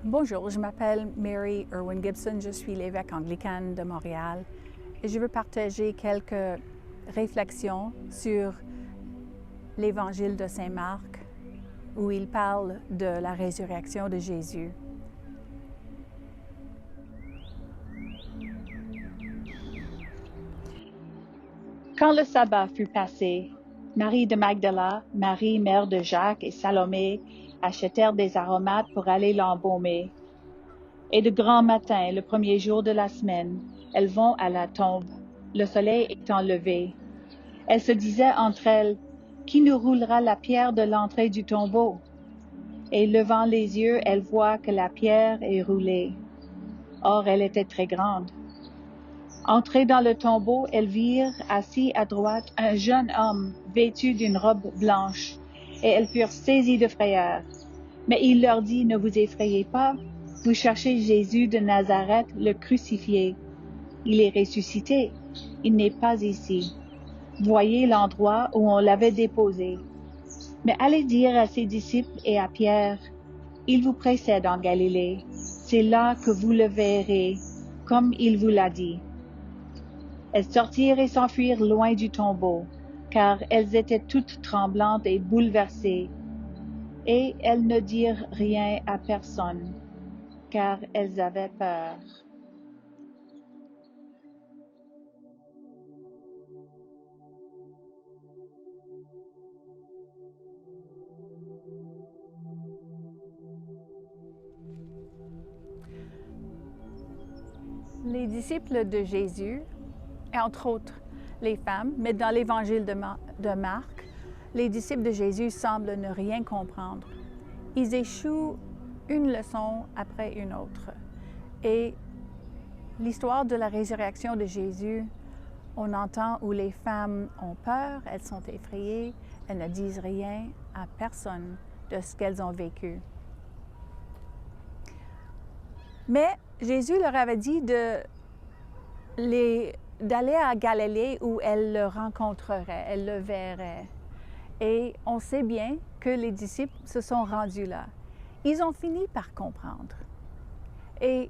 Bonjour, je m'appelle Mary Irwin Gibson, je suis l'évêque anglicane de Montréal et je veux partager quelques réflexions sur l'évangile de Saint Marc où il parle de la résurrection de Jésus. Quand le sabbat fut passé, Marie de Magdala, Marie mère de Jacques et Salomé achetèrent des aromates pour aller l'embaumer. Et de grand matin, le premier jour de la semaine, elles vont à la tombe, le soleil étant levé. Elles se disaient entre elles, qui nous roulera la pierre de l'entrée du tombeau? Et levant les yeux, elles voient que la pierre est roulée. Or, elle était très grande. Entrées dans le tombeau, elles virent assis à droite un jeune homme vêtu d'une robe blanche, et elles furent saisies de frayeur. Mais il leur dit, ne vous effrayez pas, vous cherchez Jésus de Nazareth, le crucifié. Il est ressuscité, il n'est pas ici. Voyez l'endroit où on l'avait déposé. Mais allez dire à ses disciples et à Pierre, il vous précède en Galilée, c'est là que vous le verrez, comme il vous l'a dit. Elles sortirent et s'enfuirent loin du tombeau, car elles étaient toutes tremblantes et bouleversées, et elles ne dirent rien à personne, car elles avaient peur. Les disciples de Jésus, et entre autres les femmes, mais dans l'évangile de Marc, les disciples de Jésus semblent ne rien comprendre. Ils échouent une leçon après une autre. Et l'histoire de la résurrection de Jésus, on entend où les femmes ont peur, elles sont effrayées, elles ne disent rien à personne de ce qu'elles ont vécu. Mais Jésus leur avait dit d'aller à Galilée où elles le rencontreraient, elles le verraient. Et on sait bien que les disciples se sont rendus là. Ils ont fini par comprendre. Et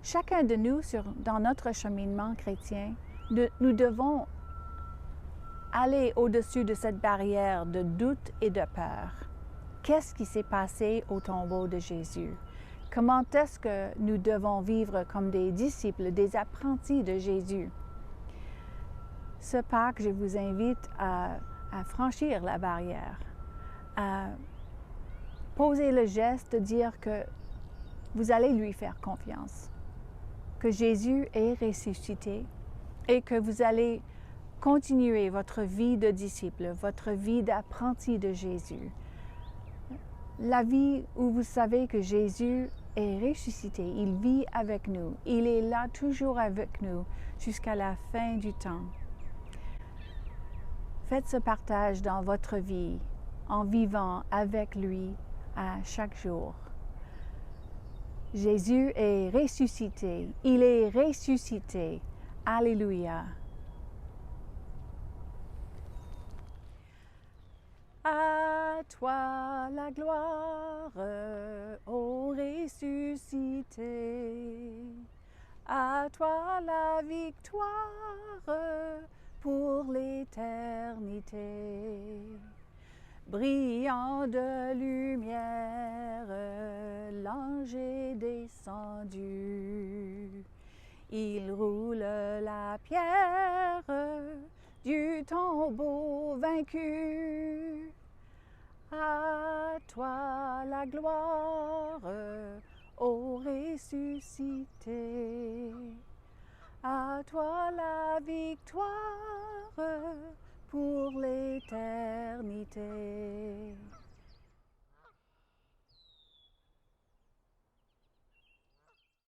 chacun de nous, dans notre cheminement chrétien, nous devons aller au-dessus de cette barrière de doute et de peur. Qu'est-ce qui s'est passé au tombeau de Jésus? Comment est-ce que nous devons vivre comme des disciples, des apprentis de Jésus? Ce Pâques, je vous invite à franchir la barrière, à poser le geste de dire que vous allez lui faire confiance, que Jésus est ressuscité et que vous allez continuer votre vie de disciple, votre vie d'apprenti de Jésus. La vie où vous savez que Jésus est ressuscité, il vit avec nous, il est là toujours avec nous jusqu'à la fin du temps. Faites ce partage dans votre vie en vivant avec lui à chaque jour. Jésus est ressuscité, il est ressuscité. Alléluia. À toi la gloire, ô ressuscité. À toi la victoire pour l'éternité. Brillant de lumière, l'ange est descendu. Il roule la pierre du tombeau vaincu. À toi la gloire, ô ressuscité. À toi la victoire pour l'éternité.